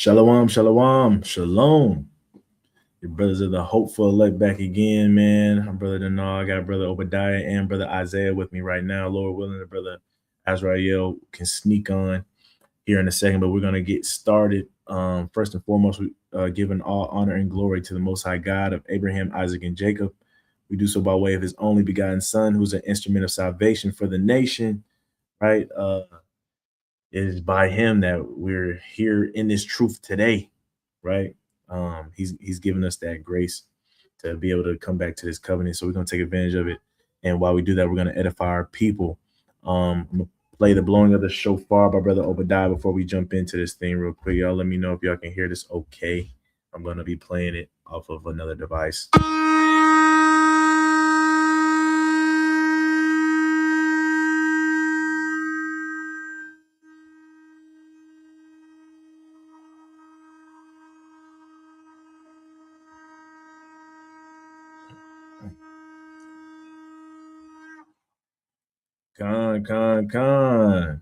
Shalom, shalom, shalom. Your brothers of the hopeful elect back again, man. I'm brother Denal. I got brother Obadiah and brother Isaiah with me right now. Lord willing, the brother Azrael can sneak on here in a second, but we're going to get started. First and foremost, we giving all honor and glory to the Most High God of Abraham, Isaac, and Jacob. We do so by way of his only begotten Son, who's an instrument of salvation for the nation, right? It is by him that we're here in this truth today, right? He's given us that grace to be able to come back to this covenant. So we're gonna take advantage of it. And while we do that, we're gonna edify our people. I'm gonna play the blowing of the shofar by Brother Obadiah before we jump into this thing real quick. Y'all let me know if y'all can hear this okay. I'm gonna be playing it off of another device. Con.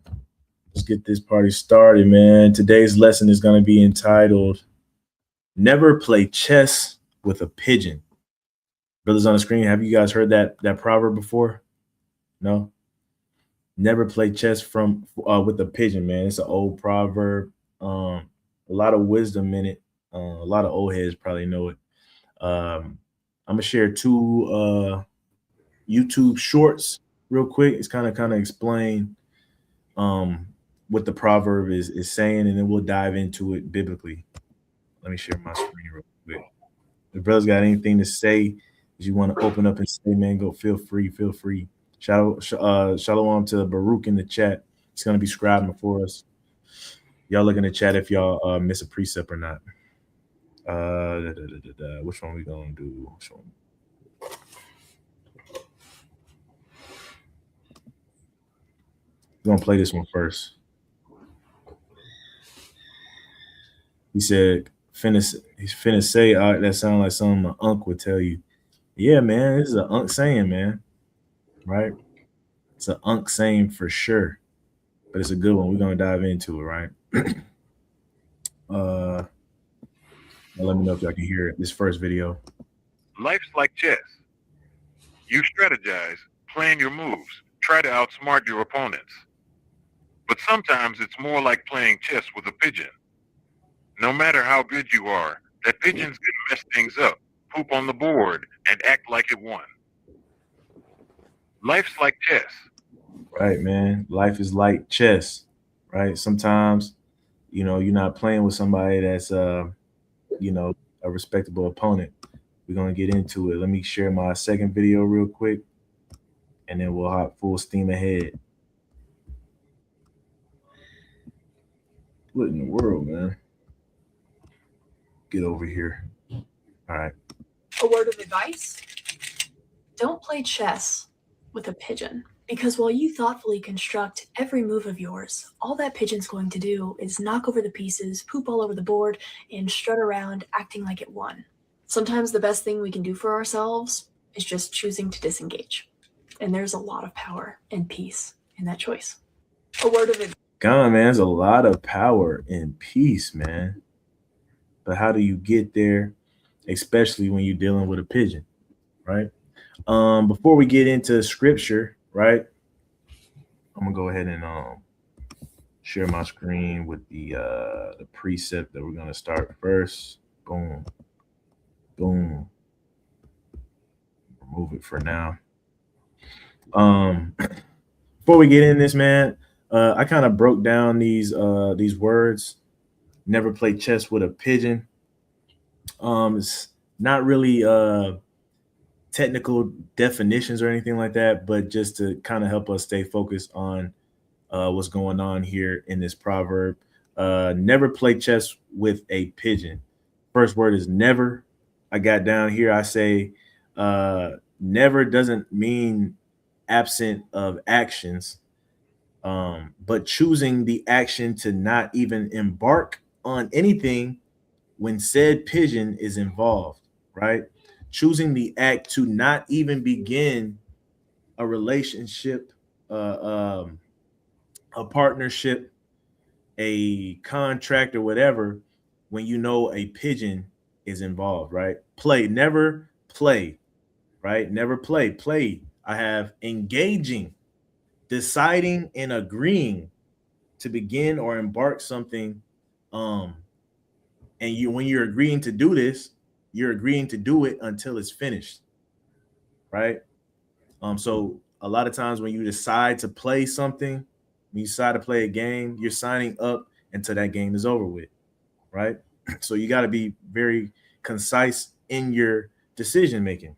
Let's get this party started, man. Today's lesson is going to be entitled Never Play Chess with a Pigeon. Brothers on the screen, have you guys heard that proverb before? No? Never play chess with a pigeon, man. It's an old proverb. A lot of wisdom in it. A lot of old heads probably know it. I'm going to share two YouTube shorts real quick. It's kind of explain what the proverb is saying, and then we'll dive into it biblically. Let me share my screen real quick. If brothers got anything to say, if you want to open up and say, man, go feel free. Shalom to Baruch in the chat. It's going to be scribing for us. Y'all look in the chat if y'all miss a precept or not. Which one we going to do? Which one? We're going to play this one first. He said, he's finna say, that sounds like something my uncle would tell you. Yeah, man, this is an unk saying, man. Right? It's an unk saying for sure. But it's a good one. We're going to dive into it, right? Let me know if y'all can hear this first video. Life's like chess. You strategize, plan your moves, try to outsmart your opponents. But sometimes it's more like playing chess with a pigeon. No matter how good you are, that pigeon's gonna mess things up, poop on the board, and act like it won. Life's like chess. Right, man. Life is like chess, right? Sometimes, you're not playing with somebody that's, a respectable opponent. We're going to get into it. Let me share my second video real quick, and then we'll hop full steam ahead. What in the world, man? Get over here. All right. A word of advice? Don't play chess with a pigeon, because while you thoughtfully construct every move of yours, all that pigeon's going to do is knock over the pieces, poop all over the board, and strut around acting like it won. Sometimes the best thing we can do for ourselves is just choosing to disengage. And there's a lot of power and peace in that choice. A word of advice. God, man, there's a lot of power and peace, man. But how do you get there, especially when you're dealing with a pigeon, right? Before we get into scripture, right? I'm gonna go ahead and share my screen with the precept that we're gonna start first. Boom. Remove it for now. Before we get in this, man, I kind of broke down these words. Never play chess with a pigeon. It's not really technical definitions or anything like that, but just to kind of help us stay focused on what's going on here in this proverb. Never play chess with a pigeon. First word is never. I got down here. I say never doesn't mean absent of actions, but choosing the action to not even embark on anything when said pigeon is involved, right? Choosing the act to not even begin a relationship, a partnership, a contract, or whatever, when you know a pigeon is involved, right? Play, never play, right? Never play. Play. I have engaging, deciding and agreeing to begin or embark something. Um, and you when you're agreeing to do this, you're agreeing to do it until it's finished, right? So a lot of times when you decide to play something, when you decide to play a game, you're signing up until that game is over with, right? So you got to be very concise in your decision making.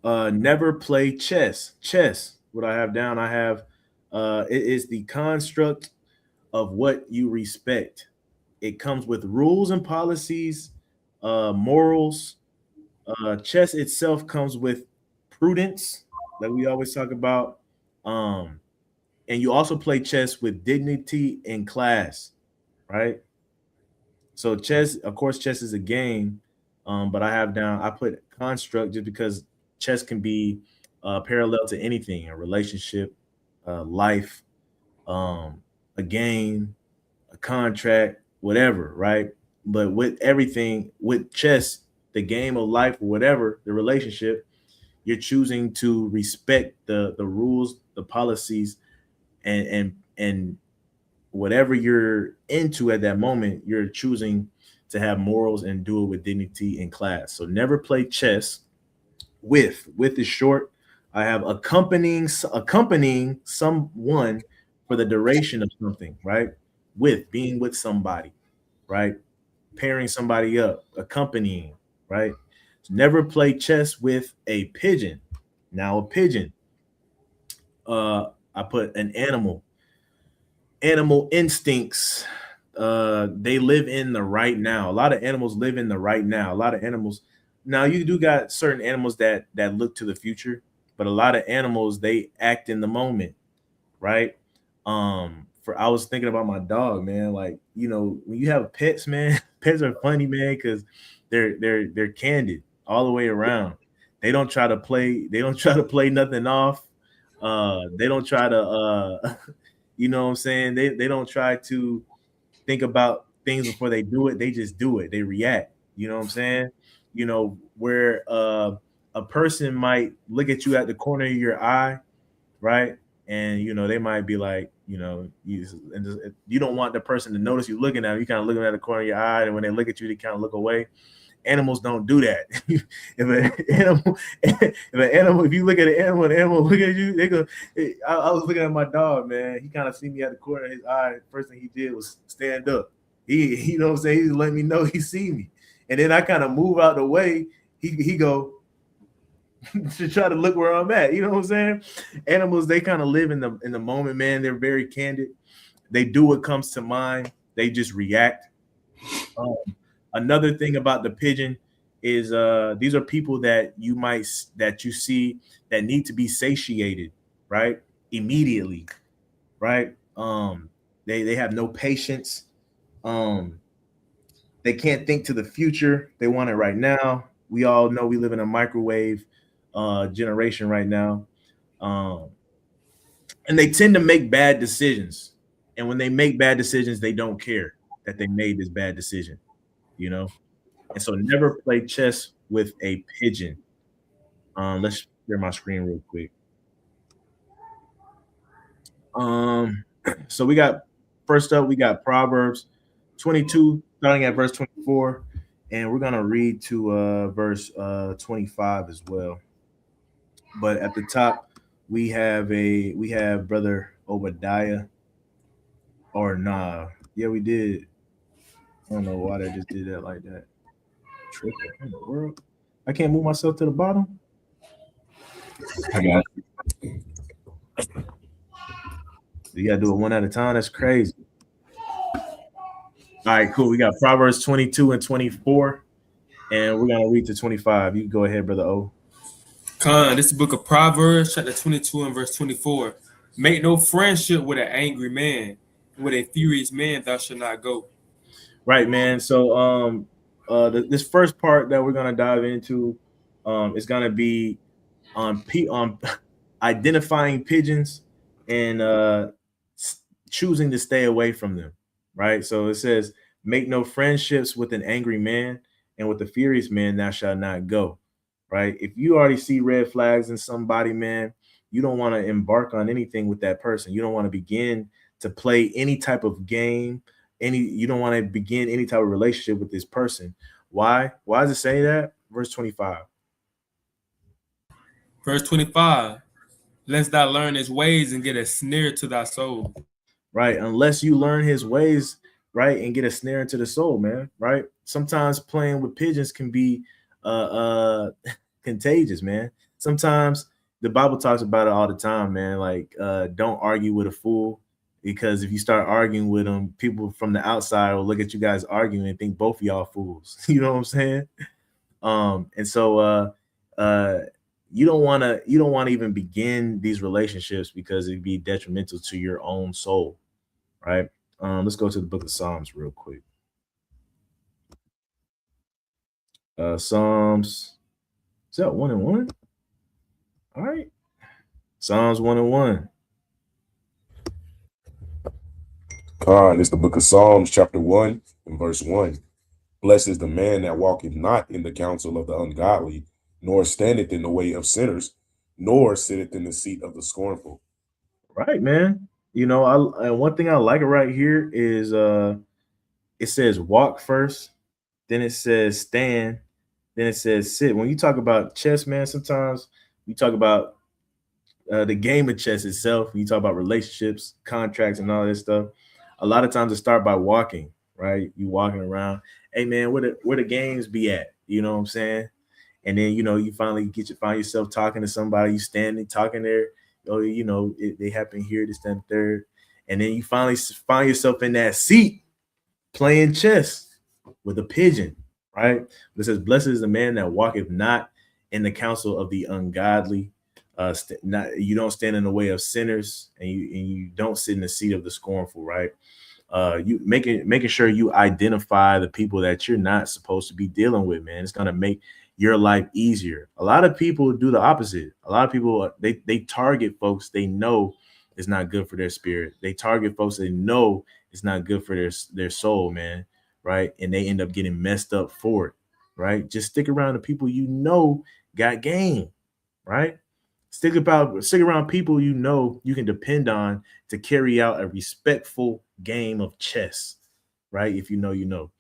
Never play chess. Chess, what I have down, I have it is the construct of what you respect. It comes with rules and policies, morals. Chess itself comes with prudence, like we always talk about. Um, and you also play chess with dignity and class, right? So chess, of course, chess is a game, but I put construct just because chess can be parallel to anything, a relationship, life, um, a game, a contract, whatever, right? But with everything, with chess, the game of life, or whatever, the relationship, you're choosing to respect the rules, the policies, and whatever you're into at that moment, you're choosing to have morals and do it with dignity and class. So never play chess with is short. I have accompanying someone for the duration of something, right? With being with somebody, right? Pairing somebody up, accompanying, right? So never play chess with a pigeon. Now a pigeon, I put an animal instincts. They live in the right now. A lot of animals live in the right now. A lot of animals, now you do got certain animals that look to the future, but a lot of animals, they act in the moment, right? For I was thinking about my dog, man. Like, when you have pets, man, pets are funny, man, because they're candid all the way around. They don't try to play nothing off. They don't try to you know what I'm saying? They don't try to think about things before they do it. They just do it. They react. You know what I'm saying? Where a person might look at you at the corner of your eye, right? And they might be like, you don't want the person to notice you looking at them. You kind of looking at the corner of your eye, and when they look at you, they kind of look away. Animals don't do that. If you look at an animal, an animal look at you, they go. I was looking at my dog, man. He kind of see me at the corner of his eye. First thing he did was stand up. You know what I'm saying? He let me know he see me, and then I kind of move out the way. He go to try to look where I'm at. You know what I'm saying? Animals, they kind of live in the moment, man. They're very candid. They do what comes to mind. They just react. Um, Another thing about the pigeon is these are people that you see that need to be satiated, right? Immediately, right? They have no patience. Um, they can't think to the future. They want it right now. We all know we live in a microwave generation right now. Um, and they tend to make bad decisions. And when they make bad decisions, they don't care that they made this bad decision, you know? And so never play chess with a pigeon. Let's share my screen real quick. So we got first up, we got Proverbs 22, starting at verse 24, and we're gonna read to verse 25 as well. But at the top, we have brother Obadiah, or nah, yeah, we did. I don't know why they just did that like that. Tripping in the world. I can't move myself to the bottom. I got You gotta do it one at a time. That's crazy. All right, cool. We got Proverbs 22 and 24, and we're gonna read to 25. You can go ahead, brother O. This is the book of Proverbs, chapter 22 and verse 24. Make no friendship with an angry man, and with a furious man thou shalt not go. Right, man. So this first part that we're gonna dive into is gonna be on identifying pigeons and choosing to stay away from them. Right. So it says, Make no friendships with an angry man, and with a furious man thou shalt not go. Right? If you already see red flags in somebody, man, you don't want to embark on anything with that person. You don't want to begin to play any type of game. You don't want to begin any type of relationship with this person. Why? Why does it say that? Verse 25. Verse 25. Lest thou learn his ways and get a snare to thy soul. Right? Unless you learn his ways, right, and get a snare into the soul, man. Right? Sometimes playing with pigeons can be contagious, man. Sometimes the Bible talks about it all the time, man. Like, don't argue with a fool, because if you start arguing with them, people from the outside will look at you guys arguing and think both of y'all fools. You know what I'm saying? And so you don't want to even begin these relationships, because it'd be detrimental to your own soul, right? Let's go to the book of Psalms real quick. Psalms, is that 1:1? All right. Psalms 1:1. Khan, it's the book of Psalms, chapter 1, and verse 1. Blessed is the man that walketh not in the counsel of the ungodly, nor standeth in the way of sinners, nor sitteth in the seat of the scornful. Right, man. You know, and one thing I like right here is it says walk first, then it says stand, then it says sit. When you talk about chess, man, sometimes you talk about the game of chess itself. You talk about relationships, contracts, and all this stuff. A lot of times it start by walking, right? You walking around. Hey, man, where the games be at? You know what I'm saying? And then, you know, you finally find yourself talking to somebody. You standing, talking there. Oh, you know, they happen here, this, that, and third. And then you finally find yourself in that seat playing chess with a pigeon, right? It says, blessed is the man that walketh not in the counsel of the ungodly. You don't stand in the way of sinners, and you don't sit in the seat of the scornful, right? You making sure you identify the people that you're not supposed to be dealing with, man. It's gonna make your life easier. A lot of people do the opposite. A lot of people they target folks they know is not good for their spirit. They target folks they know it's not good for their soul, man. Right? And they end up getting messed up for it. Right? Just stick around the people you know got game. Right? Stick around people you know you can depend on to carry out a respectful game of chess, right? If you know, you know.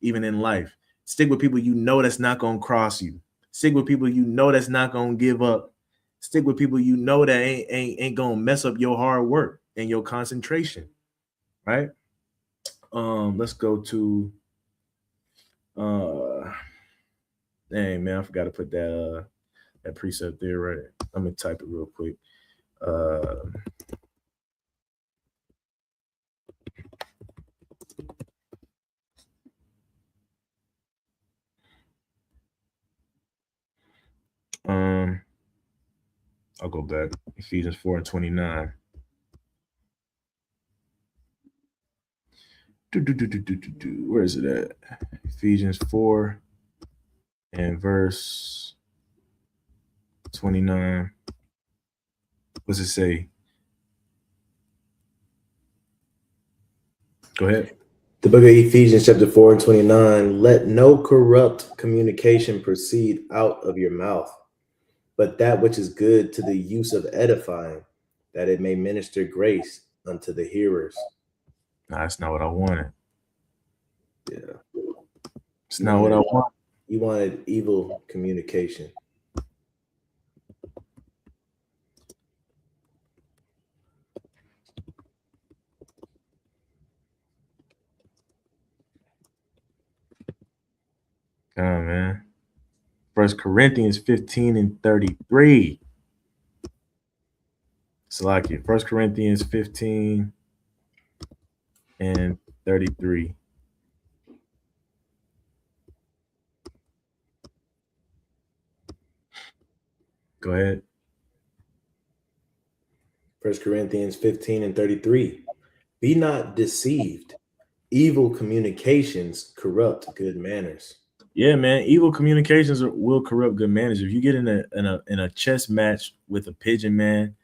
Even in life, stick with people you know that's not gonna cross you. Stick with people you know that's not gonna give up. Stick with people you know that ain't gonna mess up your hard work and your concentration, right? Let's go to dang man, I forgot to put that precept there, right? Let me type it real quick. I'll go back. Ephesians 4:29. Where is it at? Ephesians 4 and verse 29. What's it say? Go ahead. The book of Ephesians chapter 4 and 29, let no corrupt communication proceed out of your mouth, but that which is good to the use of edifying, that it may minister grace unto the hearers. Nah, that's not what I wanted. Yeah. It's not what I want. You wanted evil communication. Oh man. 1 Corinthians 15 and 33. So like it. 1 Corinthians 15 and 33. Go ahead. 1 Corinthians 15 and 33. Be not deceived. Evil communications corrupt good manners. Yeah, man. Evil communications will corrupt good manners. If you get in a chess match with a pigeon, man,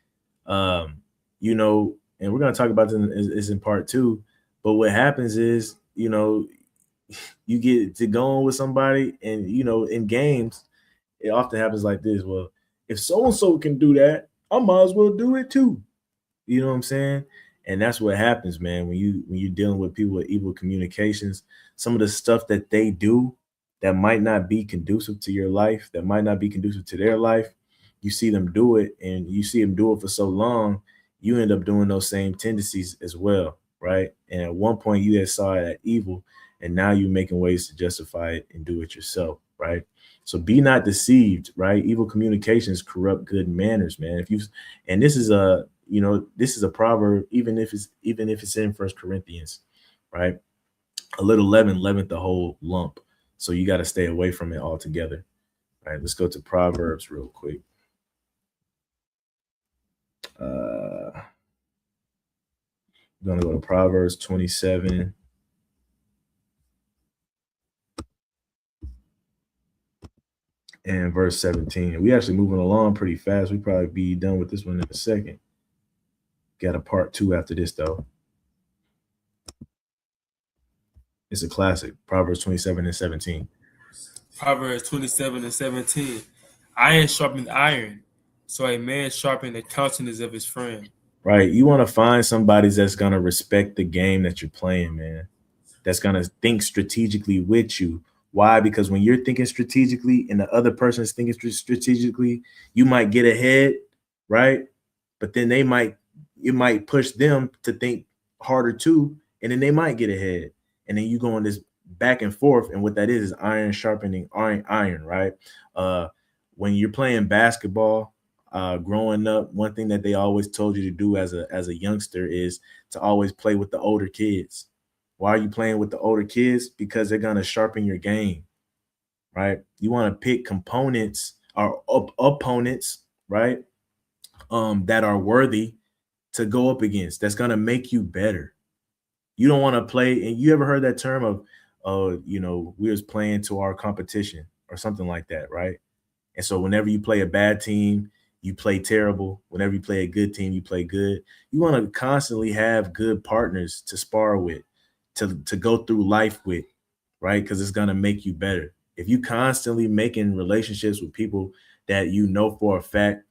you know, and we're gonna talk about this in part 2. But what happens is you know, you get to go on with somebody, and you know, in games, it often happens like this. Well, if so and so can do that, I might as well do it too. You know what I'm saying? And that's what happens, man, when you're dealing with people with evil communications. Some of the stuff that they do that might not be conducive to your life, that might not be conducive to their life, you see them do it, and you see them do it for so long, you end up doing those same tendencies as well, right? And at one point you had saw it at evil, and now you're making ways to justify it and do it yourself, right? So be not deceived, right? Evil communications corrupt good manners, man. If you and this is a this is a proverb, even if it's in First Corinthians, right? A little leaven leaveneth the whole lump. So you got to stay away from it altogether. All right, let's go to Proverbs real quick. I'm gonna go to Proverbs 27. And verse 17. We actually moving along pretty fast. We probably be done with this one in a second. Got a part 2 after this though. It's a classic. Proverbs 27 and 17. Proverbs 27 and 17. Iron sharpens iron, so a man sharpens the countenance of his friend. Right. You want to find somebody that's going to respect the game that you're playing, man. That's going to think strategically with you. Why? Because when you're thinking strategically and the other person is thinking strategically, you might get ahead, right? But then it might push them to think harder too, and then they might get ahead. And then you go on this back and forth, and what that is iron sharpening iron, right? When you're playing basketball, growing up, one thing that they always told you to do as a youngster is to always play with the older kids. Why are you playing with the older kids? Because they're gonna sharpen your game, right? You want to pick components or opponents, right? That are worthy to go up against. That's gonna make you better. You don't want to play. And you ever heard that term of, we was playing to our competition or something like that, right? And so whenever you play a bad team, you play terrible. Whenever you play a good team, you play good. You want to constantly have good partners to spar with, to go through life with, right? Because it's going to make you better. If you constantly making relationships with people that you know for a fact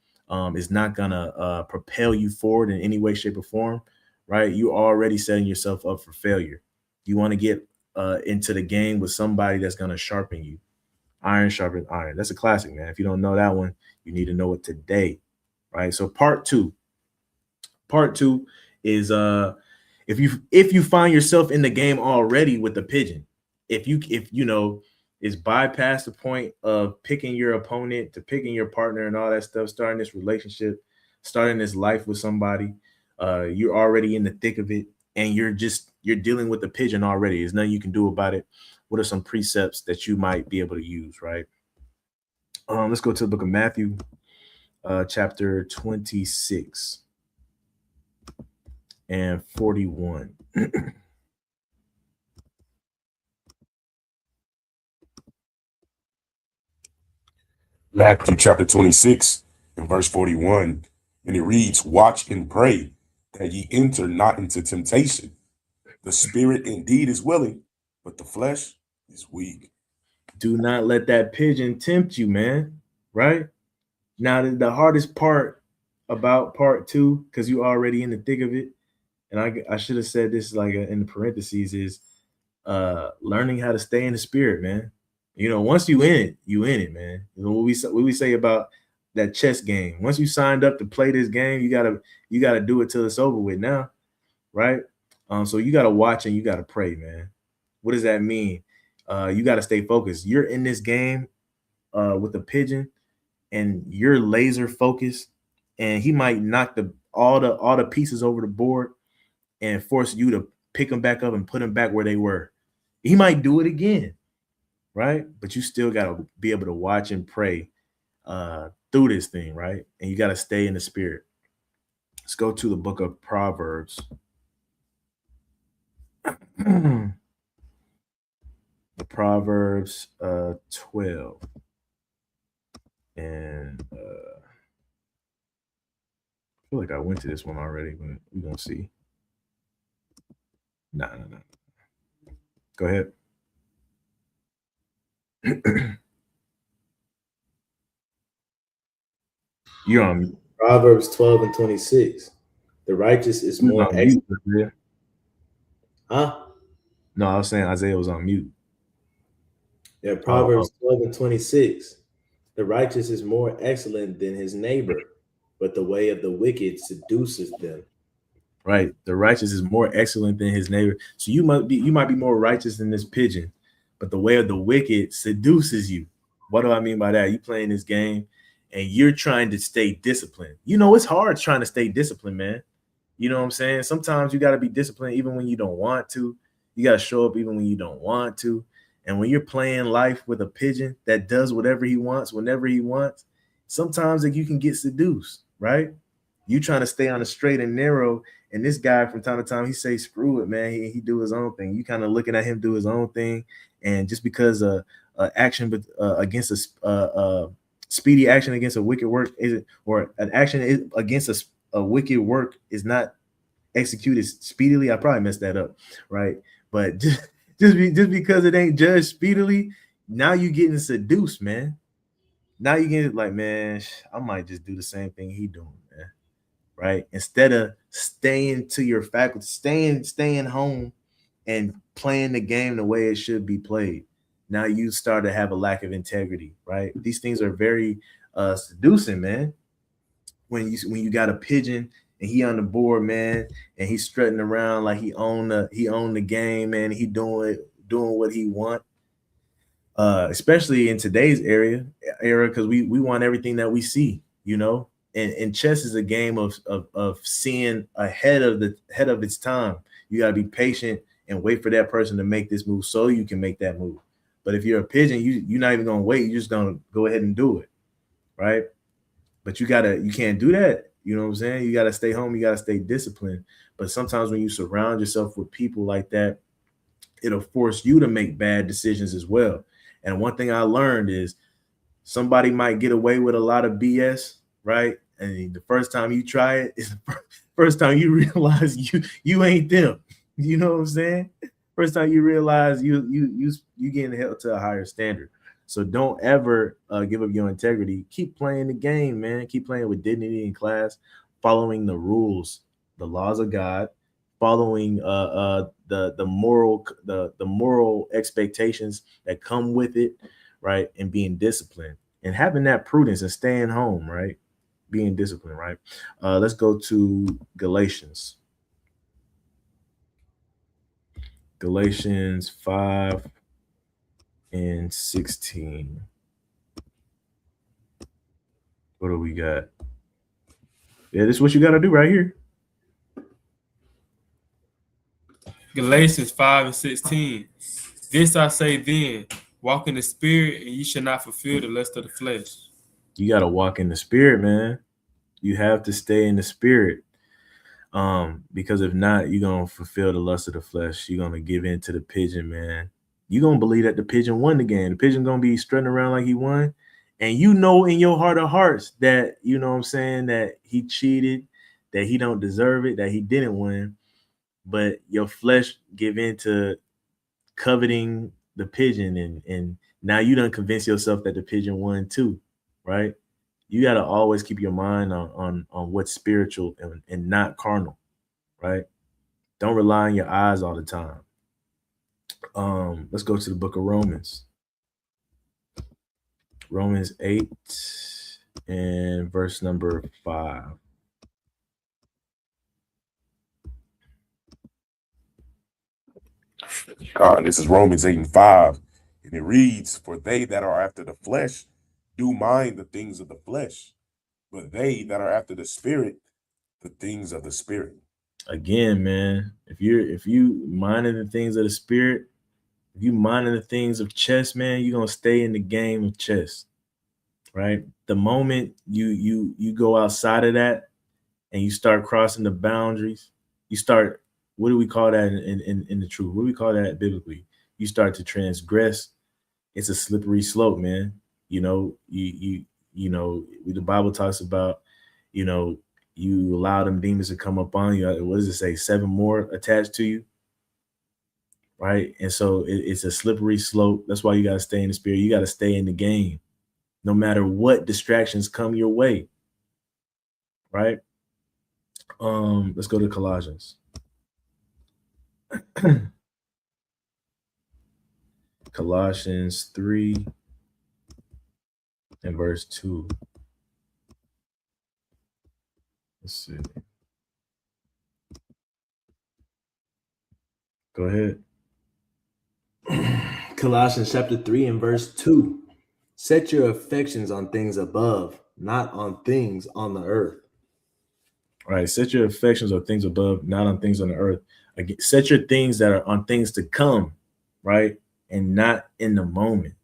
is not going to propel you forward in any way, shape, or form, right? You're already setting yourself up for failure. You want to get into the game with somebody that's going to sharpen you. Iron sharpens iron. That's a classic, man. If you don't know that one, you need to know it today, right? So part two is if you find yourself in the game already with the pigeon, if you know is bypass the point of picking your opponent to picking your partner and all that stuff, starting this relationship, starting this life with somebody, you're already in the thick of it, and you're dealing with the pigeon already. There's nothing you can do about it. What are some precepts that you might be able to use, right? Let's go to the book of Matthew, chapter 26 and 41. Matthew chapter 26 and verse 41. And it reads, watch and pray that ye enter not into temptation. The spirit indeed is willing, but the flesh is weak. Do not let that pigeon tempt you, man. Right? Now, the hardest part about part two, because you're already in the thick of it, and I should have said this like in the parentheses, is learning how to stay in the spirit, man. You know, once you in it, man. You know what we say about that chess game. Once you signed up to play this game, you gotta do it till it's over with now, right? So you gotta watch and you gotta pray, man. What does that mean? You gotta stay focused. You're in this game with the pigeon, and you're laser focused, and he might knock all the pieces over the board and force you to pick them back up and put them back where they were. He might do it again, right? But you still got to be able to watch and pray through this thing, right? And you got to stay in the spirit. Let's go to the book of Proverbs. The Proverbs 12. And I feel like I went to this one already, but we're going to see. No. Go ahead. You're on. Proverbs 12 and 26. The righteous is He was more on excellent. mute, Isaiah. Huh? No, I was saying Isaiah was on mute. Yeah, Proverbs 12 and 26. The righteous is more excellent than his neighbor, but the way of the wicked seduces them. Right. The righteous is more excellent than his neighbor. So you might be more righteous than this pigeon, but the way of the wicked seduces you. What do I mean by that? You playing this game and you're trying to stay disciplined. You know, it's hard trying to stay disciplined, man. You know what I'm saying? Sometimes you got to be disciplined even when you don't want to. You got to show up even when you don't want to. And when you're playing life with a pigeon that does whatever he wants, whenever he wants, sometimes like, you can get seduced, right? You trying to stay on the straight and narrow. And this guy from time to time, he say, screw it, man. He do his own thing. You kind of looking at him do his own thing. And just because action against a speedy action against a wicked work is, or an action against a wicked work is not executed speedily. I probably messed that up, right? But just because it ain't judged speedily, now you getting seduced, man. Now you getting like, man, I might just do the same thing he doing, man. Right? Instead of staying to your faculty, staying home and playing the game the way it should be played. Now you start to have a lack of integrity, right? These things are very seducing, man. When you got a pigeon and he on the board, man, and he's strutting around like he owned the game, man. He doing what he want. Especially in today's era, because we want everything that we see, you know. And chess is a game of seeing ahead of its time. You gotta be patient and wait for that person to make this move so you can make that move. But if you're a pigeon, you're not even gonna wait. You're just gonna go ahead and do it, right? But you can't do that. You know what I'm saying? You gotta stay home. You gotta stay disciplined. But sometimes when you surround yourself with people like that, it'll force you to make bad decisions as well. And one thing I learned is somebody might get away with a lot of BS, right? And the first time you try it is the first time you realize you ain't them. You know what I'm saying? First time you realize you getting held to a higher standard. So don't ever give up your integrity. Keep playing the game, man. Keep playing with dignity in class, following the rules, the laws of God, following the moral expectations that come with it, right? And being disciplined and having that prudence and staying home, right? Being disciplined, right? Let's go to Galatians 5 and 16. What do we got? Yeah, this is what you got to do right here. Galatians 5 and 16. This I say then, walk in the spirit, and ye shall not fulfill the lust of the flesh. You got to walk in the spirit, man. You have to stay in the spirit. Because if not, you're going to fulfill the lust of the flesh. You're going to give in to the pigeon, man. You're going to believe that the pigeon won the game. The pigeon going to be strutting around like he won. And you know in your heart of hearts that, you know what I'm saying, that he cheated, that he don't deserve it, that he didn't win. But your flesh give in to coveting the pigeon. And now you done convince yourself that the pigeon won too, right? You got to always keep your mind on what's spiritual and not carnal, right? Don't rely on your eyes all the time. Let's go to the book of Romans. Romans 8 and verse number 5. This is Romans 8 and 5. And it reads, for they that are after the flesh do mind the things of the flesh, but they that are after the spirit, the things of the spirit. Again, man, if you minding the things of the spirit, if you minding the things of chess, man, you're gonna stay in the game of chess, right? The moment you go outside of that and you start crossing the boundaries, you start, what do we call that in the truth? What do we call that biblically? You start to transgress. It's a slippery slope, man. You know, you know, the Bible talks about, you know, you allow them demons to come up on you. What does it say? 7 more attached to you, right? And so it's a slippery slope. That's why you got to stay in the spirit. You got to stay in the game, no matter what distractions come your way, right? Let's go to Colossians. Colossians 3 and verse 2. Let's see. Go ahead. Colossians chapter 3 and verse 2. Set your affections on things above, not on things on the earth. All right. Set your affections on things above, not on things on the earth. Again, set your things that are on things to come, right? And not in the moment.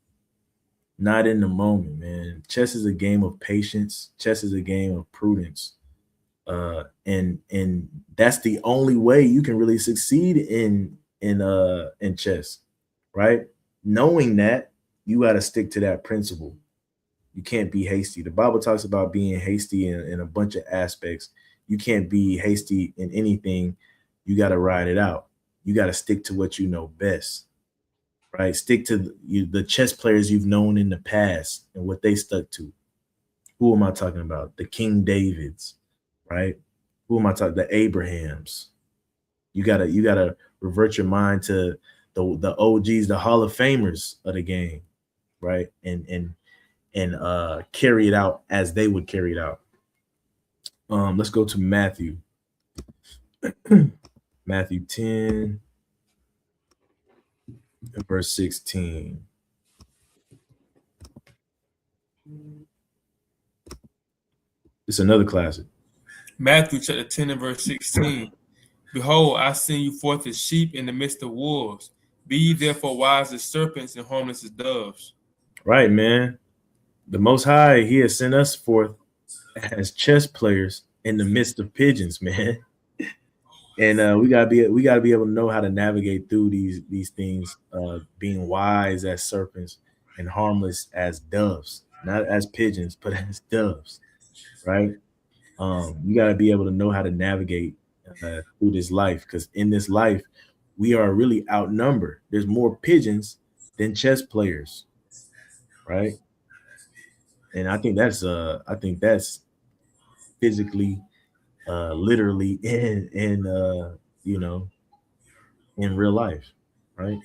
Not in the moment, man. Chess is a game of patience. Chess is a game of prudence. And that's the only way you can really succeed in chess, right? Knowing that, you got to stick to that principle. You can't be hasty. The Bible talks about being hasty in a bunch of aspects. You can't be hasty in anything. You got to ride it out. You got to stick to what you know best, right? Stick to the chess players you've known in the past and what they stuck to. Who am I talking about? The King Davids, right? Who am I talking? The Abrahams. You gotta revert your mind to the OGs, the Hall of Famers of the game, right? And carry it out as they would carry it out. Let's go to Matthew. Matthew 10, verse 16. It's another classic. Matthew chapter 10 and verse 16. Behold, I send you forth as sheep in the midst of wolves. Be ye therefore wise as serpents and harmless as doves. Right, man. The Most High, He has sent us forth as chess players in the midst of pigeons, man. And we gotta be able to know how to navigate through these things, being wise as serpents and harmless as doves, not as pigeons, but as doves, right? You got to be able to know how to navigate through this life, because in this life we are really outnumbered. There's more pigeons than chess players, right? And I think that's physically, literally in in real life, right?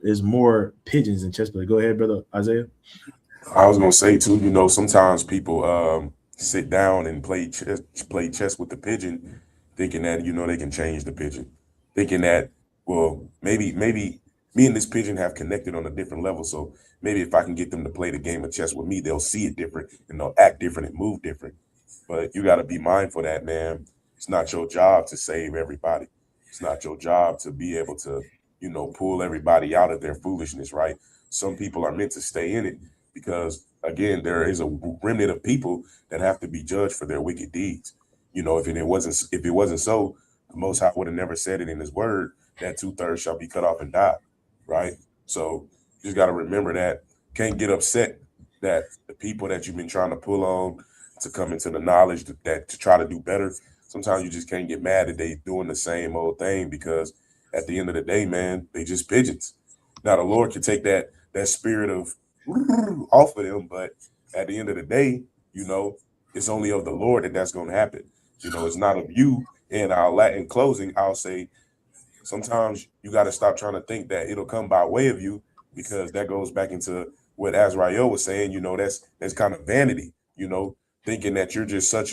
There's more pigeons than chess players. Go ahead, brother Isaiah. I was gonna say too, sometimes people sit down and play chess with the pigeon, thinking that they can change the pigeon, thinking that, well, maybe me and this pigeon have connected on a different level. So maybe if I can get them to play the game of chess with me, they'll see it different and they'll act different and move different. But you got to be mindful that, man, it's not your job to save everybody. It's not your job to be able to, pull everybody out of their foolishness, right? Some people are meant to stay in it because, again, there is a remnant of people that have to be judged for their wicked deeds. If it wasn't so, the Most High would have never said it in His Word that 2/3 shall be cut off and die, right? So you just got to remember that. Can't get upset that the people that you've been trying to pull on to come into the knowledge that to try to do better. Sometimes you just can't get mad that they doing the same old thing, because at the end of the day, man, they just pigeons. Now the Lord can take that spirit of off of them, but at the end of the day, it's only of the Lord that's going to happen. It's not of you. And in closing, I'll say sometimes you got to stop trying to think that it'll come by way of you, because that goes back into what Azrael was saying. That's kind of vanity, thinking that you're just such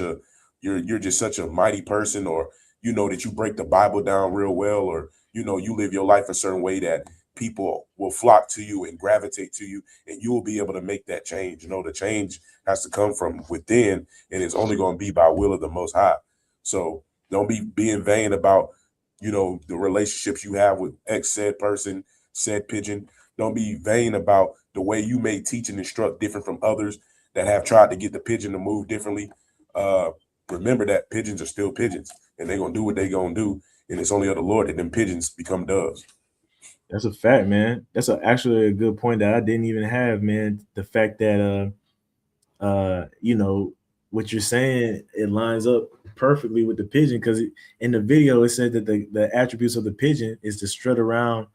a mighty person, or that you break the Bible down real well, or you live your life a certain way that people will flock to you and gravitate to you, and you will be able to make that change. The change has to come from within, and it's only going to be by will of the Most High. So don't be being vain about the relationships you have with X said person, said pigeon. Don't be vain about the way you may teach and instruct different from others that have tried to get the pigeon to move differently. Remember that pigeons are still pigeons, and they're gonna do what they're gonna do, and it's only of the Lord that them pigeons become doves. That's a fact, man. That's actually a good point that I didn't even have, man. The fact that what you're saying, it lines up perfectly with the pigeon, because in the video it said that the attributes of the pigeon is to strut around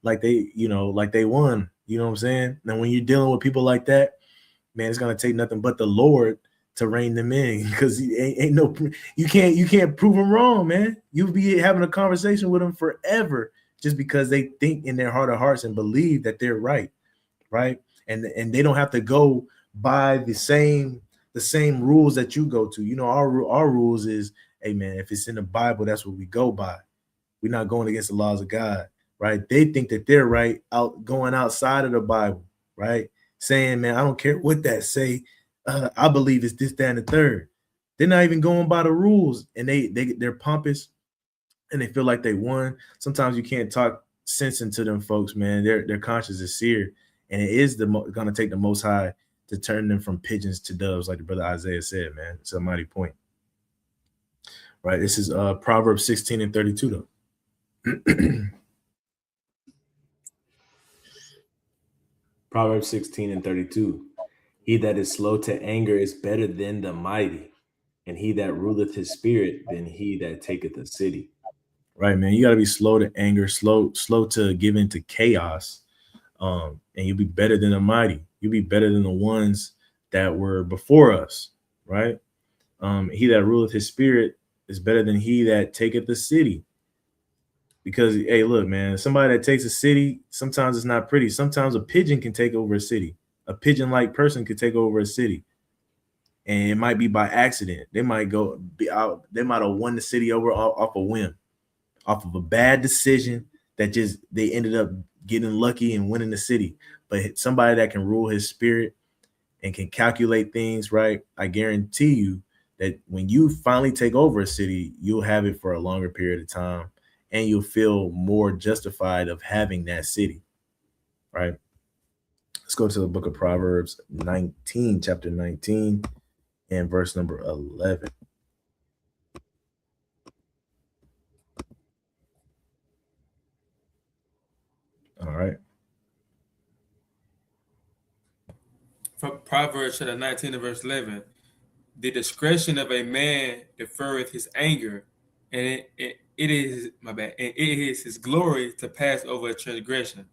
like they, like they won. You know what I'm saying? Now, when you're dealing with people like that, man, it's gonna take nothing but the Lord to rein them in, because you can't prove them wrong, man. You'll be having a conversation with them forever just because they think in their heart of hearts and believe that they're right, and they don't have to go by the same rules that you go to. Our rules is, hey man, if it's in the Bible, that's what we go by. We're not going against the laws of God, right? They think that they're right going outside of the Bible, right? Saying, man, I don't care what that say. I believe it's this, that, and the third. They're not even going by the rules, and they're pompous, and they feel like they won. Sometimes you can't talk sense into them folks, man. Their conscience is seared, and it is going to take the Most High to turn them from pigeons to doves, like the brother Isaiah said, man. It's a mighty point, right? This is Proverbs 16 and 32, though. Proverbs 16 and 32. He that is slow to anger is better than the mighty, and he that ruleth his spirit than he that taketh a city. Right, man. You got to be slow to anger, slow to give into chaos, and you'll be better than the mighty. You'll be better than the ones that were before us, right? He that ruleth his spirit is better than he that taketh the city. Because, hey, look, man, somebody that takes a city, sometimes it's not pretty. Sometimes a pigeon can take over a city. A pigeon-like person could take over a city, and it might be by accident. They might They might have won the city over off a whim, off of a bad decision that just they ended up getting lucky and winning the city. But somebody that can rule his spirit and can calculate things right, I guarantee you that when you finally take over a city, you'll have it for a longer period of time, and you'll feel more justified of having that city, right? Let's go to the book of Proverbs 19, chapter 19, and verse number 11. All right. From Proverbs chapter 19 and verse 11. The discretion of a man deferreth his anger, and it is his glory to pass over a transgression.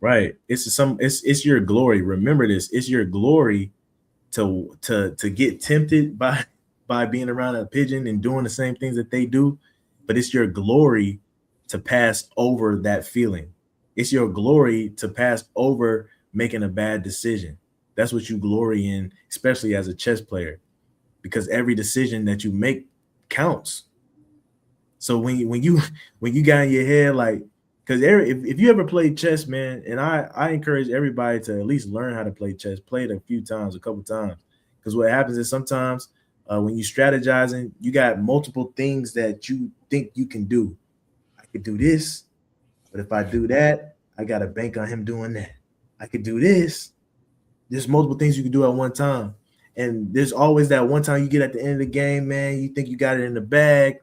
Right. It's your glory. Remember this. It's your glory to get tempted by being around a pigeon and doing the same things that they do, but it's your glory to pass over that feeling. It's your glory to pass over making a bad decision. That's what you glory in, especially as a chess player, because every decision that you make counts. So when you got in your head, like, because if you ever played chess, man, and I encourage everybody to at least learn how to play chess, play it a couple times, because what happens is sometimes when you strategizing, you got multiple things that you think you can do. I could do this, but if I do that, I got to bank on him doing that. I could do this. There's multiple things you can do at one time, and there's always that one time you get at the end of the game, man. You think you got it in the bag,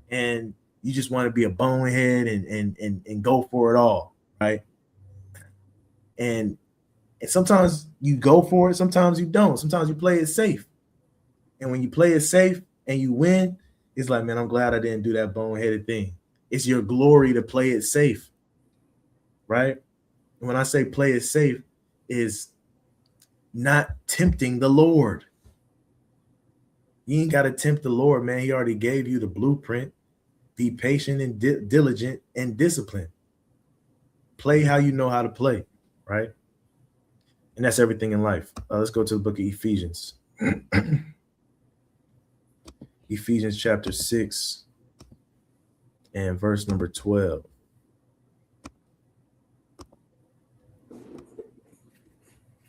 and you just want to be a bonehead and go for it all, right? And sometimes you go for it, sometimes you don't. Sometimes you play it safe. And when you play it safe and you win, it's like, man, I'm glad I didn't do that boneheaded thing. It's your glory to play it safe, right? And when I say play it safe, is not tempting the Lord. You ain't got to tempt the Lord, man. He already gave you the blueprint. Be patient and diligent and disciplined. Play how you know how to play, right? And that's everything in life. Let's go to the book of Ephesians. Ephesians chapter 6 and verse number 12.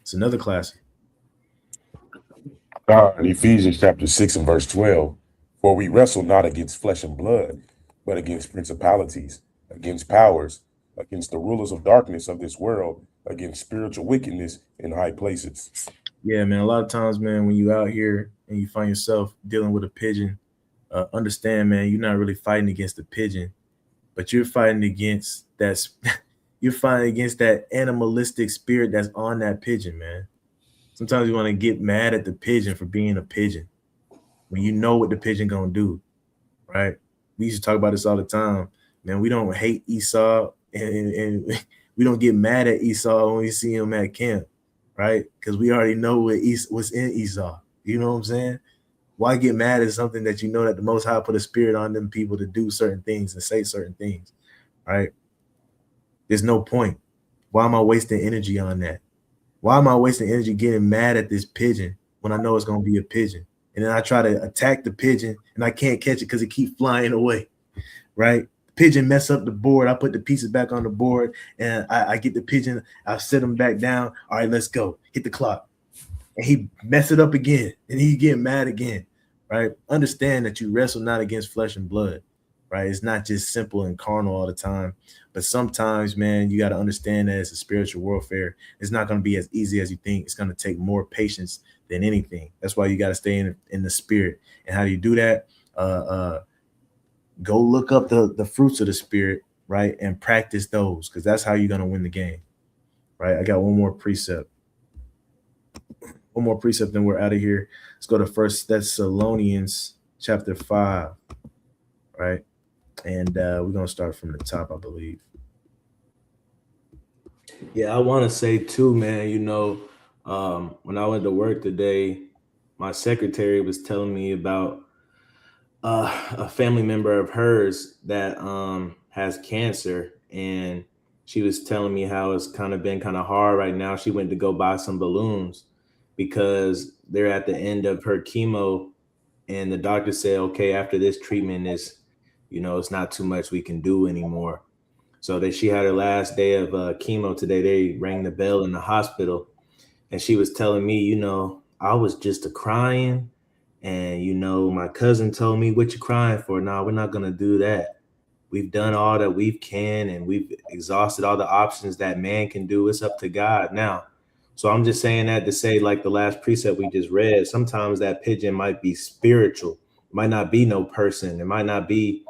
It's another classic. Ephesians chapter 6 and verse 12. For we wrestle not against flesh and blood, but against principalities, against powers, against the rulers of darkness of this world, against spiritual wickedness in high places. Yeah, man. A lot of times, man, when you out here and you find yourself dealing with a pigeon, understand, man, you're not really fighting against the pigeon, but you're fighting against that. You're fighting against that animalistic spirit that's on that pigeon, man. Sometimes you want to get mad at the pigeon for being a pigeon. when you know what the pigeon gonna do, right? We used to talk about this all the time. Man, we don't hate Esau and we don't get mad at Esau when we see him at camp, right? Because we already know what's in Esau. You know what I'm saying? Why get mad at something that you know that the Most High put a spirit on them people to do certain things and say certain things, right? There's no point. Why am I wasting energy on that? Why am I wasting energy getting mad at this pigeon when I know it's going to be a pigeon? And then I try to attack the pigeon and I can't catch it because it keeps flying away, right? Pigeon mess up the board. I put the pieces back on the board and I get the pigeon. I set him back down. All right, let's go. Hit the clock. And he mess it up again and he get mad again, right? Understand that you wrestle not against flesh and blood, right? It's not just simple and carnal all the time. But sometimes, man, you got to understand that it's a spiritual warfare. It's not going to be as easy as you think. It's going to take more patience than anything. That's why you got to stay in the spirit. And how do you do that? Go look up the fruits of the spirit, right? And practice those, because that's how you're going to win the game, right? I got one more precept. One more precept, then we're out of here. Let's go to 1 Thessalonians chapter 5, right? And we're going to start from the top, I believe. Yeah, I want to say too, man, when I went to work today, my secretary was telling me about a family member of hers that has cancer, and she was telling me how it's kind of been kind of hard right now. She went to go buy some balloons because they're at the end of her chemo, and the doctor said, okay, after this treatment is, it's not too much we can do anymore. So that she had her last day of chemo today. They rang the bell in the hospital, and she was telling me, I was just a crying, and my cousin told me, what you crying for? No, we're not gonna do that. We've done all that we can, and we've exhausted all the options that man can do. It's up to God now. So I'm just saying that to say, like the last precept we just read, sometimes that pigeon might be spiritual. It might not be no person. It might not be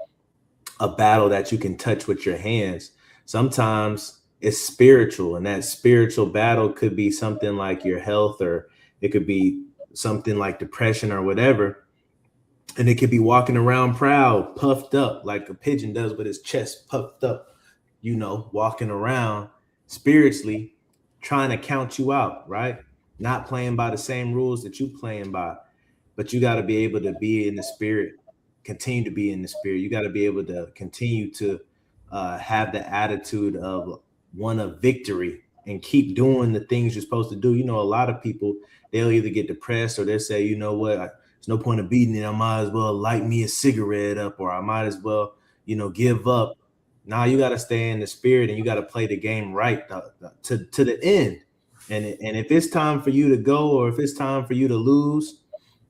a battle that you can touch with your hands. Sometimes it's spiritual, and that spiritual battle could be something like your health, or it could be something like depression or whatever. And it could be walking around proud, puffed up, like a pigeon does with his chest puffed up, walking around spiritually, trying to count you out, right? Not playing by the same rules that you playing by. But you got to be able to be in the spirit, continue to be in the spirit. You got to be able to continue to have the attitude of one of victory and keep doing the things you're supposed to do. A lot of people, they'll either get depressed or they'll say, you know what, there's no point of beating it. I might as well light me a cigarette up, or I might as well, give up. Now you got to stay in the spirit and you got to play the game right to the end. And if it's time for you to go, or if it's time for you to lose,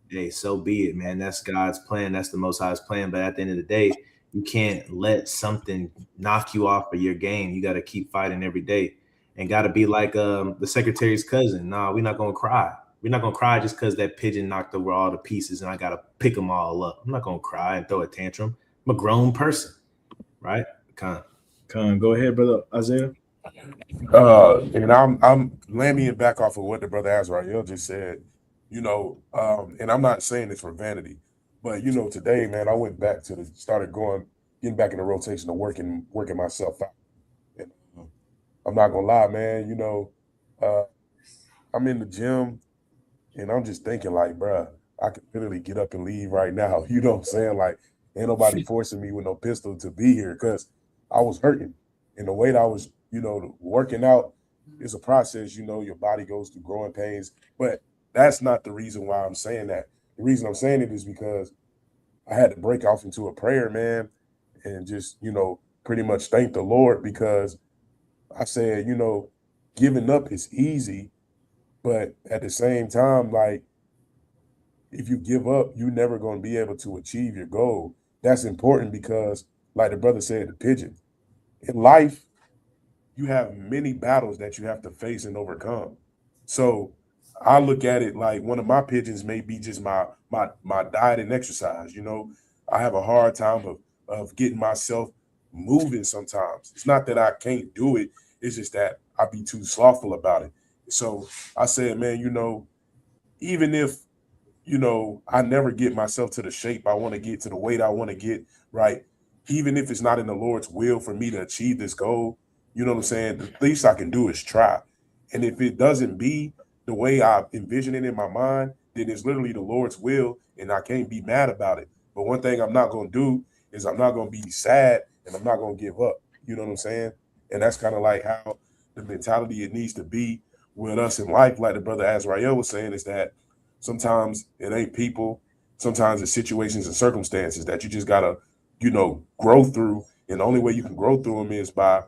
hey, so be it, man. That's God's plan. That's the Most High's plan. But at the end of the day, you can't let something knock you off of your game. You got to keep fighting every day, and got to be like the secretary's cousin. Nah, we're not gonna cry. We're not gonna cry just because that pigeon knocked over all the pieces, and I gotta pick them all up. I'm not gonna cry and throw a tantrum. I'm a grown person, right? Con, go ahead, brother Isaiah. And I'm landing it back off of what the brother Azrael just said. And I'm not saying this for vanity, but today, man, I went back to getting back in the rotation of working myself out. And I'm not gonna lie, man. I'm in the gym, and I'm just thinking, like, bruh, I could literally get up and leave right now. You know what I'm saying? Like, ain't nobody forcing me with no pistol to be here, because I was hurting. And the way that I was, working out is a process. Your body goes through growing pains, but that's not the reason why I'm saying that. The reason I'm saying it is because I had to break off into a prayer, man, and just, pretty much thank the Lord, because I said, giving up is easy, but at the same time, like, if you give up, you're never going to be able to achieve your goal. That's important because, like the brother said, the pigeon, in life, you have many battles that you have to face and overcome. So I look at it like one of my pigeons may be just my diet and exercise. I have a hard time of getting myself moving sometimes. It's not that I can't do it. It's just that I be too slothful about it. So I said, man, even if you know, I never get myself to the shape I want to get, to the weight I want to get, right? Even if it's not in the Lord's will for me to achieve this goal, you know what I'm saying? The least I can do is try. And if it doesn't be the way I envision it in my mind, then it's literally the Lord's will, and I can't be mad about it. But one thing I'm not going to do is I'm not going to be sad, and I'm not going to give up. You know what I'm saying? And that's kind of like how the mentality it needs to be with us in life, like the brother Azrael was saying, is that sometimes it ain't people, sometimes it's situations and circumstances that you just gotta, you know, grow through. And the only way you can grow through them is by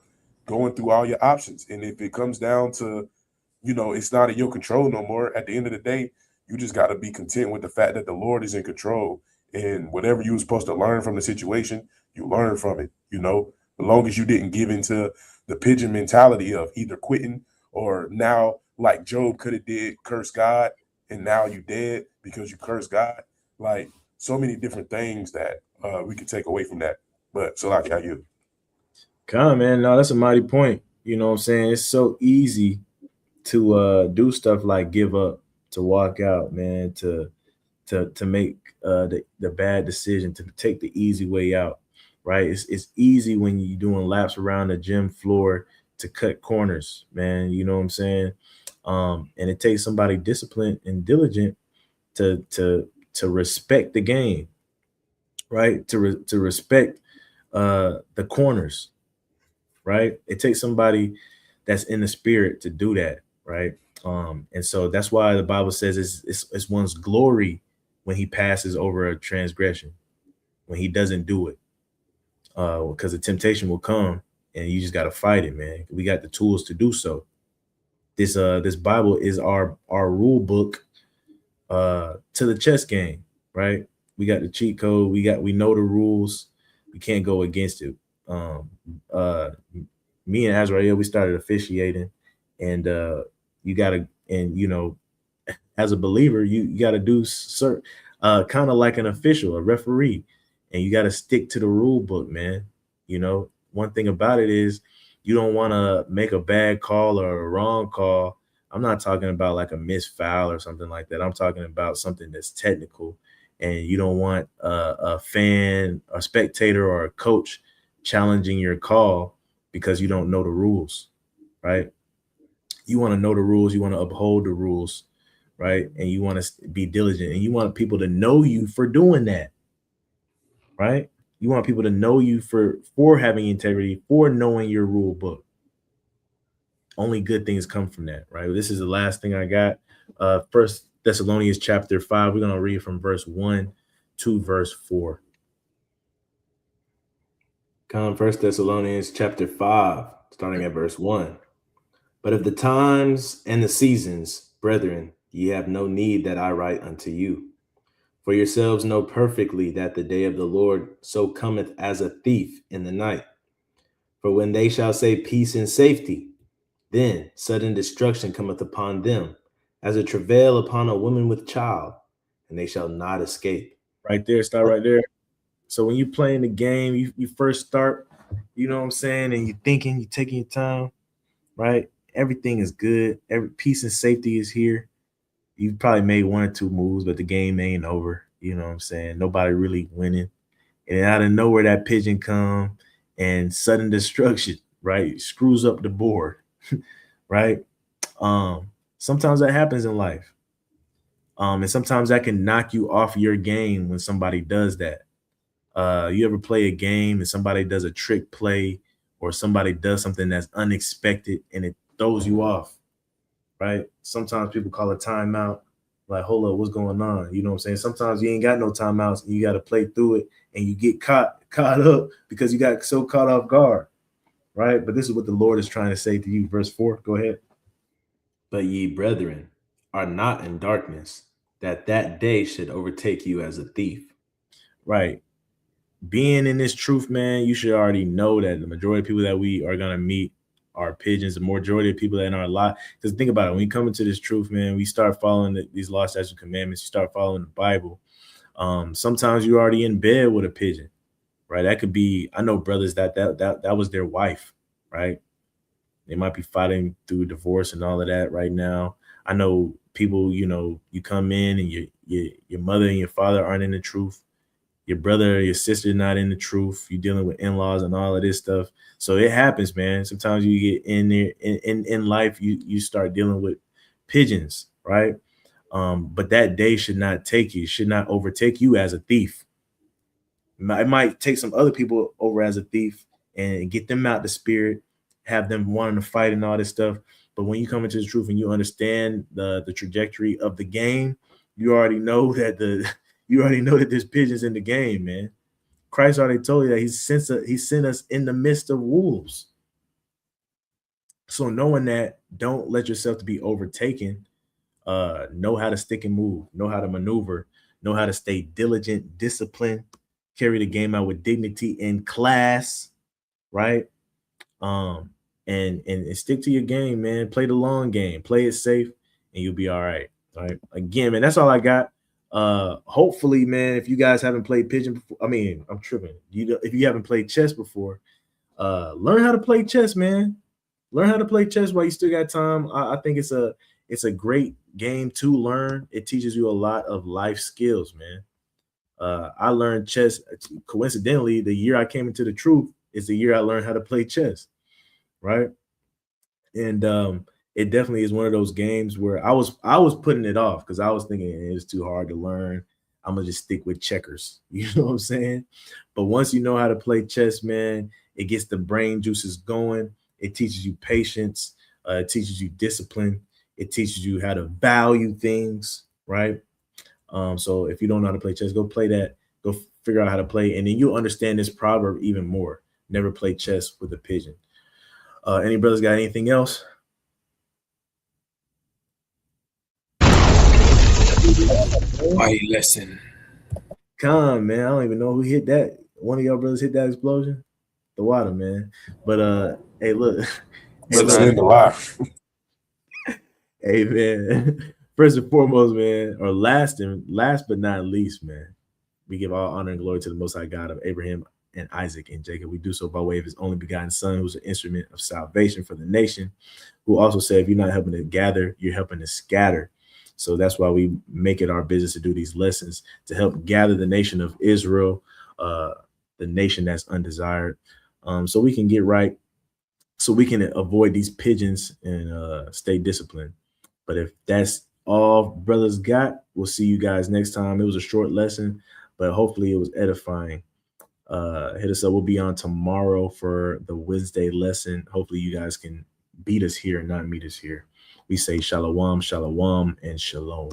going through all your options. And if it comes down to, you know, it's not in your control no more, at the end of the day, you just gotta be content with the fact that the Lord is in control. And whatever you were supposed to learn from the situation, you learn from it, you know, as long as you didn't give into the pigeon mentality of either quitting or now, like Job could have did, curse God, and now you dead because you curse God. Like so many different things that we could take away from that. But so like how you. Come, man. No, that's a mighty point. You know what I'm saying? It's so easy to do stuff like give up, to walk out, man, to make the bad decision, to take the easy way out, right? It's easy when you're doing laps around the gym floor to cut corners, man. You know what I'm saying? And it takes somebody disciplined and diligent to respect the game, right? To respect the corners, right? It takes somebody that's in the spirit to do that, right? And so that's why the Bible says it's one's glory when he passes over a transgression, when he doesn't do it, because the temptation will come and you just got to fight it, man. We got the tools to do so. This Bible is our rule book to the chess game, right? We got the cheat code. We know the rules. We can't go against it. Uh, Me and Azrael, we started officiating, and you gotta, and you know, as a believer, you gotta do certain, kind of like an official, a referee, and you gotta stick to the rule book, man. You know, one thing about it is you don't want to make a bad call or a wrong call. I'm not talking about like a missed foul or something like that. I'm talking about something that's technical, and you don't want a fan, a spectator, or a coach challenging your call because you don't know the rules, right? You want to know the rules, you want to uphold the rules, right? And you want to be diligent, and you want people to know you for doing that, right? You want people to know you for having integrity, for knowing your rule book. Only good things come from that, right? This is the last thing I got. First Thessalonians chapter 5. We're going to read from verse 1 to verse 4. Come, 1 Thessalonians chapter 5, starting at verse 1. But of the times and the seasons, brethren, ye have no need that I write unto you. For yourselves know perfectly that the day of the Lord so cometh as a thief in the night. For when they shall say peace and safety, then sudden destruction cometh upon them, as a travail upon a woman with child, and they shall not escape. Right there, start right there. So when you're playing the game, you first start, you know what I'm saying, and you're thinking, you're taking your time, right? Everything is good. Every peace and safety is here. You probably made one or two moves, but the game ain't over. You know what I'm saying? Nobody really winning. And out of nowhere, that pigeon come and sudden destruction, right? Screws up the board, right? Sometimes that happens in life. And sometimes that can knock you off your game when somebody does that. You ever play a game and somebody does a trick play or somebody does something that's unexpected and it throws you off, right? Sometimes people call a timeout, like, hold up, what's going on? You know what I'm saying? Sometimes you ain't got no timeouts and you got to play through it and you get caught up because you got so caught off guard, right? But this is what the Lord is trying to say to you. Verse 4, go ahead. But ye, brethren, are not in darkness, that day should overtake you as a thief. Right. Being in this truth, man, you should already know that the majority of people that we are going to meet are pigeons. The majority of people that in our life, because think about it, when you come into this truth, man, we start following these law, statutes, and commandments. You start following the Bible. Sometimes you're already in bed with a pigeon, right? That could be, I know brothers that was their wife, right? They might be fighting through divorce and all of that right now. I know people, you come in and your mother and your father aren't in the truth. Your brother or your sister not in the truth. You're dealing with in-laws and all of this stuff. So it happens, man. Sometimes you get in there in life, you start dealing with pigeons, right? But that day should not take you, should not overtake you as a thief. It might take some other people over as a thief and get them out the spirit, have them wanting to fight and all this stuff. But when you come into the truth and you understand the trajectory of the game, you already know that there's pigeons in the game, man. Christ already told you that he sent us in the midst of wolves. So knowing that, don't let yourself to be overtaken. Know how to stick and move, know how to maneuver, know how to stay diligent, disciplined, carry the game out with dignity in class, right? And stick to your game, man. Play the long game, play it safe, and you'll be all right. All right. Again, man, that's all I got. Hopefully, man, if you guys haven't played Pigeon before, I mean, I'm tripping. If you haven't played chess before, learn how to play chess, man. Learn how to play chess while you still got time. I think it's a great game to learn. It teaches you a lot of life skills, man. I learned chess. Coincidentally, the year I came into the truth is the year I learned how to play chess, right? And it definitely is one of those games where I was putting it off because I was thinking it's too hard to learn. I'm gonna just stick with checkers. You know what I'm saying? But once you know how to play chess, man, it gets the brain juices going. It teaches you patience. It teaches you discipline. It teaches you how to value things, right? So if you don't know how to play chess, go play that. Go figure out how to play, and then you'll understand this proverb even more. Never play chess with a pigeon. Any brothers got anything else? My lesson. Come, man. I don't even know who hit that. One of y'all brothers hit that explosion. The water, man. But hey, look. Brother in the life. Hey, man. First and foremost, man, or last but not least, man, we give all honor and glory to the Most High God of Abraham and Isaac and Jacob. We do so by way of his only begotten son, who's an instrument of salvation for the nation, who also said, if you're not helping to gather, you're helping to scatter. So that's why we make it our business to do these lessons to help gather the nation of Israel, the nation that's undesired, so we can get right, so we can avoid these pigeons and stay disciplined. But if that's all brothers got, we'll see you guys next time. It was a short lesson, but hopefully it was edifying. Hit us up. We'll be on tomorrow for the Wednesday lesson. Hopefully you guys can beat us here and not meet us here. We say shalom, shalom, and shalom.